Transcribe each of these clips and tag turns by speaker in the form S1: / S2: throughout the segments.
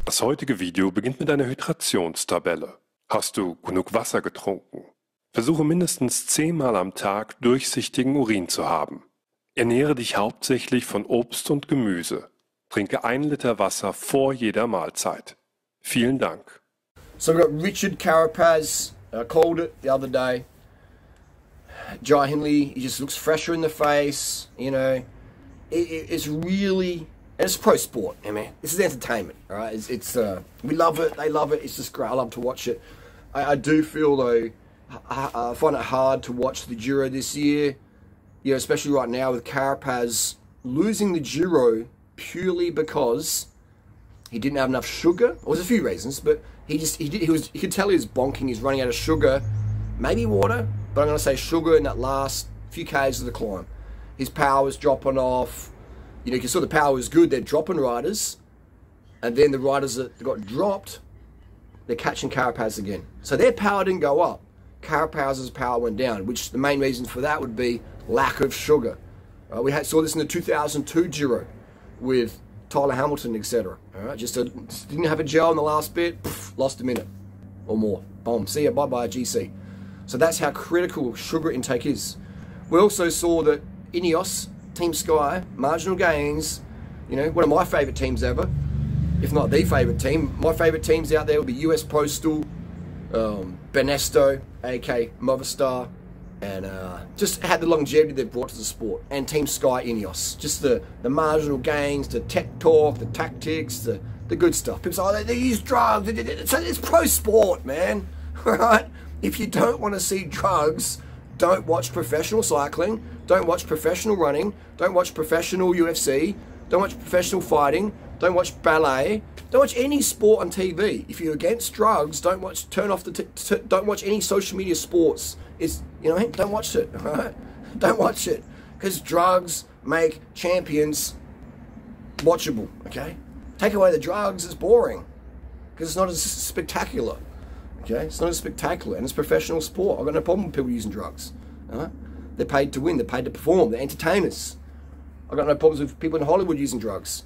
S1: Das heutige Video beginnt mit einer Hydrationstabelle. Hast du genug Wasser getrunken? Versuche mindestens 10-mal am Tag durchsichtigen Urin zu haben. Ernähre dich hauptsächlich von Obst und Gemüse. Trinke 1 Liter Wasser vor jeder Mahlzeit. Vielen Dank.
S2: So we've got Richard Carapaz. I called it the other day. Hindley, he just looks fresher in the face. You know, it's really... And it's pro sport, I mean, this is entertainment, all right? We love it, they love it, it's just great, I love to watch it. I do feel though, I find it hard to watch the Giro this year, you know, especially right now with Carapaz losing the Giro purely because he didn't have enough sugar. Well, there's a few reasons, but you could tell he was bonking, he's running out of sugar, maybe water, but I'm gonna say sugar in that last few Ks of the climb. His power was dropping off. You know, you saw the power was good, they're dropping riders, and then the riders that got dropped, they're catching Carapaz again. So their power didn't go up. Carapaz's power went down, which the main reason for that would be lack of sugar. We saw this in the 2002 Giro with Tyler Hamilton, etc. Just didn't have a gel in the last bit, lost a minute or more. Boom, see ya, bye-bye, GC. So that's how critical sugar intake is. We also saw that Ineos, Team Sky, marginal gains, you know, one of my favourite teams ever, if not the favourite team. My favourite teams out there would be US Postal, Benesto, AK Movistar, and just had the longevity they've brought to the sport. And Team Sky, Ineos, just the marginal gains, the tech talk, the tactics, the good stuff. People say, oh, they use drugs, it's pro sport, man, right? If you don't want to see drugs, don't watch professional cycling, don't watch professional running, don't watch professional UFC, don't watch professional fighting, don't watch ballet, don't watch any sport on TV. If you're against drugs, don't watch, don't watch any social media sports. You know what I mean? Don't watch it, all right? Don't watch it, because drugs make champions watchable, okay? Take away the drugs, it's boring, because it's not as spectacular. Okay, it's not as spectacular, and it's professional sport. I've got no problem with people using drugs. They're paid to win, they're paid to perform, they're entertainers. I've got no problems with people in Hollywood using drugs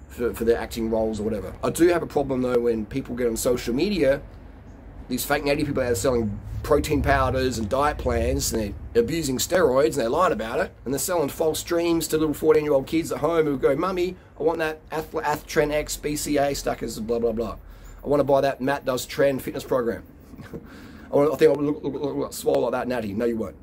S2: for their acting roles or whatever. I do have a problem though when people get on social media, these fake natty people that are selling protein powders and diet plans, and they're abusing steroids and they're lying about it, and they're selling false dreams to little 14-year-old kids at home who go, Mummy, I want that Athtren X BCA stackers, blah, blah, blah. I want to buy that Matt Does Trend fitness program. I think I'll look swole like that, Natty. No, you won't.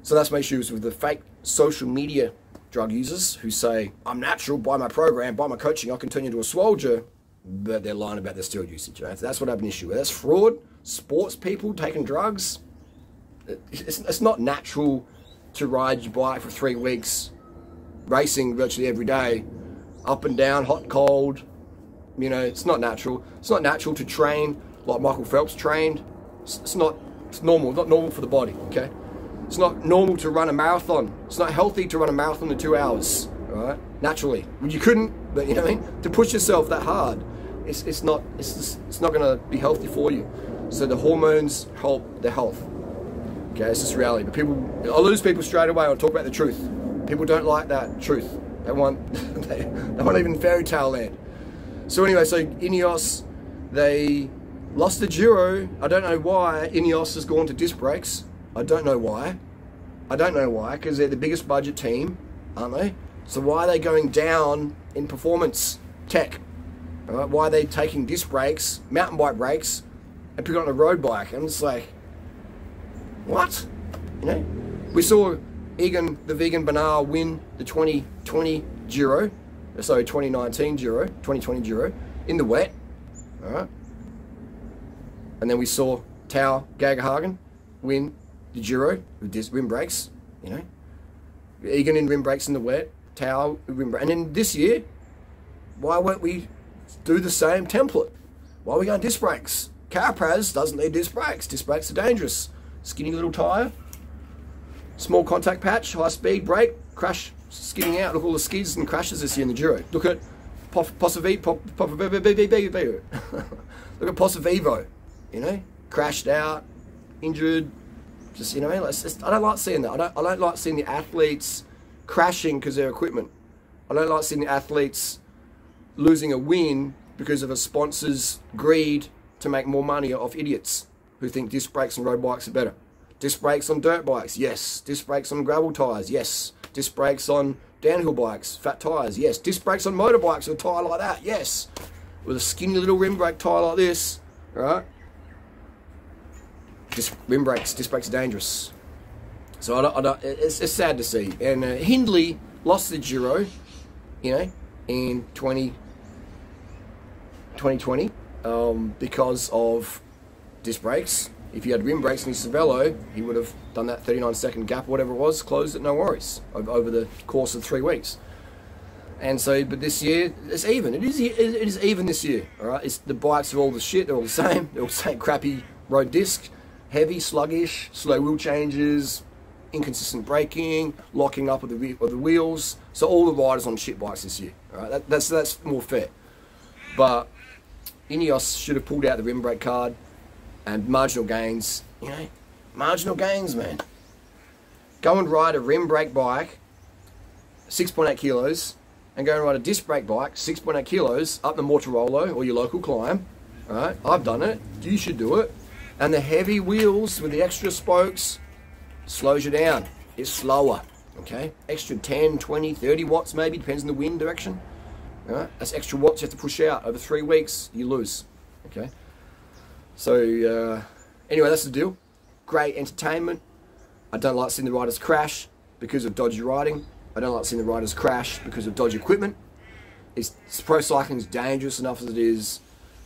S2: So that's my issues with the fake social media drug users who say, I'm natural, buy my program, buy my coaching, I can turn you into a swolger, but they're lying about their steroid usage. Right? So that's what I have an issue with. That's fraud. Sports people taking drugs. It's not natural to ride your bike for 3 weeks, racing virtually every day, up and down, hot and cold. You know, it's not natural. It's not natural to train like Michael Phelps trained. It's normal, not normal for the body, okay? It's not normal to run a marathon. It's not healthy to run a marathon in 2 hours, all right? Naturally. You couldn't, but you know what I mean? To push yourself that hard, it's not gonna be healthy for you. So the hormones help the health. Okay, it's just reality. But I lose people straight away when I talk about the truth. People don't like that truth. They want even fairy tale land. So anyway, so Ineos, they lost the Giro. I don't know why Ineos has gone to disc brakes. I don't know why. I don't know why, because they're the biggest budget team, aren't they? So why are they going down in performance tech? Why are they taking disc brakes, mountain bike brakes, and putting on a road bike? I'm just like, what? You know? We saw Egan, the vegan Bernal, win the 2020 Giro. Sorry, 2019 Giro, 2020 Giro, in the wet, all right? And then we saw Tao Gagahagen win the Giro with rim brakes, you know? Egan in rim brakes in the wet, Tao rim brakes. And then this year, why won't we do the same template? Why are we going disc brakes? Carapaz doesn't need disc brakes. Disc brakes are dangerous. Skinny little tyre, small contact patch, high speed brake, crash, skidding out. Look at all the skids and crashes this year in the Giro. Look at Pozzovivo. Look at Pozzovivo you know, crashed out, injured, just, you know, I don't like seeing that. I don't like seeing the athletes crashing because of their equipment. I don't like seeing the athletes losing a win because of a sponsor's greed to make more money off idiots who think disc brakes and road bikes are better. Disc brakes on dirt bikes, yes. Disc brakes on gravel tyres, yes. Disc brakes on downhill bikes, fat tyres, yes. Disc brakes on motorbikes with a tyre like that, yes. With a skinny little rim brake tyre like this, right? Disc brakes are dangerous. So it's sad to see. And Hindley lost the Giro, you know, in 2020 because of disc brakes. If he had rim brakes in his Cervelo, he would have done that 39-second gap, whatever it was, closed it, no worries, over the course of 3 weeks. And so, but this year, it's even. It is even this year, all right? The bikes are all the shit. They're all the same. They're all the same crappy road disc, heavy, sluggish, slow wheel changes, inconsistent braking, locking up of the wheels. So all the riders on shit bikes this year, all right? That's more fair. But Ineos should have pulled out the rim brake card. And marginal gains, you know, marginal gains, man. Go and ride a rim brake bike, 6.8 kilos, and go and ride a disc brake bike, 6.8 kilos, up the Mortarolo or your local climb. All right, I've done it. You should do it. And the heavy wheels with the extra spokes slows you down. It's slower, okay? Extra 10, 20, 30 watts maybe, depends on the wind direction. All right, that's extra watts you have to push out. Over 3 weeks, you lose, okay? So, anyway, that's the deal. Great entertainment. I don't like seeing the riders crash because of dodgy riding. I don't like seeing the riders crash because of dodgy equipment. Pro cycling is dangerous enough as it is.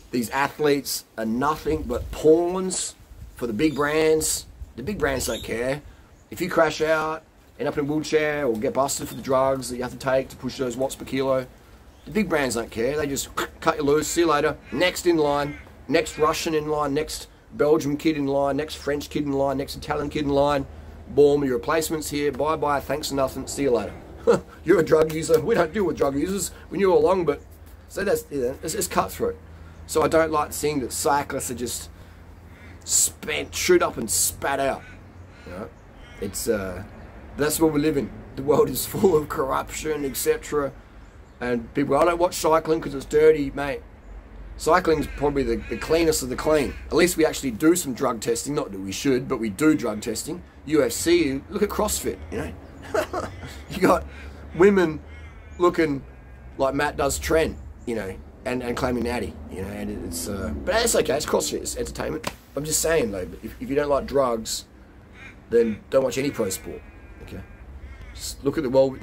S2: These athletes are nothing but pawns for the big brands. The big brands don't care. If you crash out, end up in a wheelchair, or get busted for the drugs that you have to take to push those watts per kilo, the big brands don't care. They just cut you loose, see you later, next in line. Next Russian in line, next Belgian kid in line, next French kid in line, next Italian kid in line. Boom, your replacement's here. Bye-bye, thanks for nothing, see you later. You're a drug user. We don't deal with drug users. We knew all along, but... So that's, you know, it's cutthroat. So I don't like seeing that cyclists are just chewed up and spat out. You know? It's, that's what we live in. The world is full of corruption, etc. And people, I don't watch cycling because it's dirty, mate. Cycling's probably the cleanest of the clean. At least we actually do some drug testing. Not that we should, but we do drug testing. UFC, look at CrossFit, you know. You got women looking like Matt does Trent, you know, and claiming natty, you know, and it's, but it's okay, it's CrossFit, it's entertainment. I'm just saying though, if you don't like drugs, then don't watch any pro sport, okay? Just look at the world,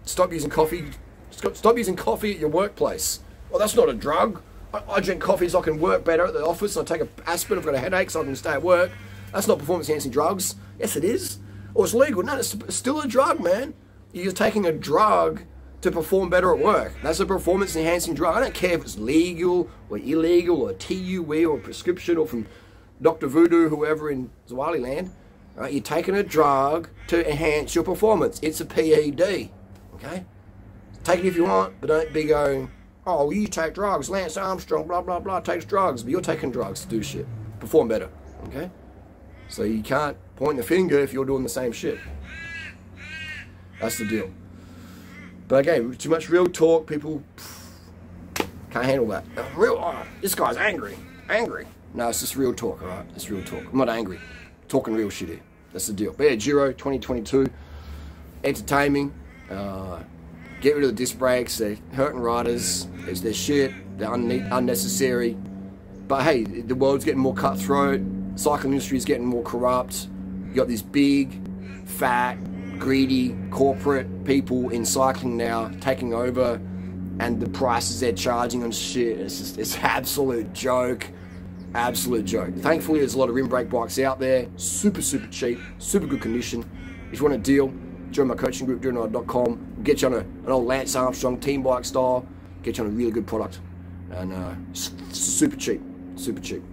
S2: stop using coffee, stop using coffee at your workplace. Well, that's not a drug. I drink coffee so I can work better at the office. I take an aspirin, I've got a headache so I can stay at work. That's not performance-enhancing drugs. Yes, it is. Or it's legal. No, it's still a drug, man. You're taking a drug to perform better at work. That's a performance-enhancing drug. I don't care if it's legal or illegal or TUE or prescription or from Dr. Voodoo, whoever in Zawali land. Right? You're taking a drug to enhance your performance. It's a PED, okay? Take it if you want, but don't be going... Oh, you take drugs. Lance Armstrong, blah, blah, blah, takes drugs. But you're taking drugs to do shit. Perform better, okay? So you can't point the finger if you're doing the same shit. That's the deal. But again, too much real talk. People can't handle that. This guy's angry. Angry. No, it's just real talk, all right? It's real talk. I'm not angry. I'm talking real shit here. That's the deal. But yeah, Giro 2022. Entertaining. Get rid of the disc brakes. They're hurting riders. They're shit. They're unnecessary. But hey, the world's getting more cutthroat. Cycling industry is getting more corrupt. You got these big, fat, greedy corporate people in cycling now taking over, and the prices they're charging on shit. It's absolute joke. Absolute joke. Thankfully, there's a lot of rim brake bikes out there. Super, super cheap. Super good condition. If you want a deal, join my coaching group, durianrider.com. We'll get you on an old Lance Armstrong team bike style. Get you on a really good product. And super cheap. Super cheap.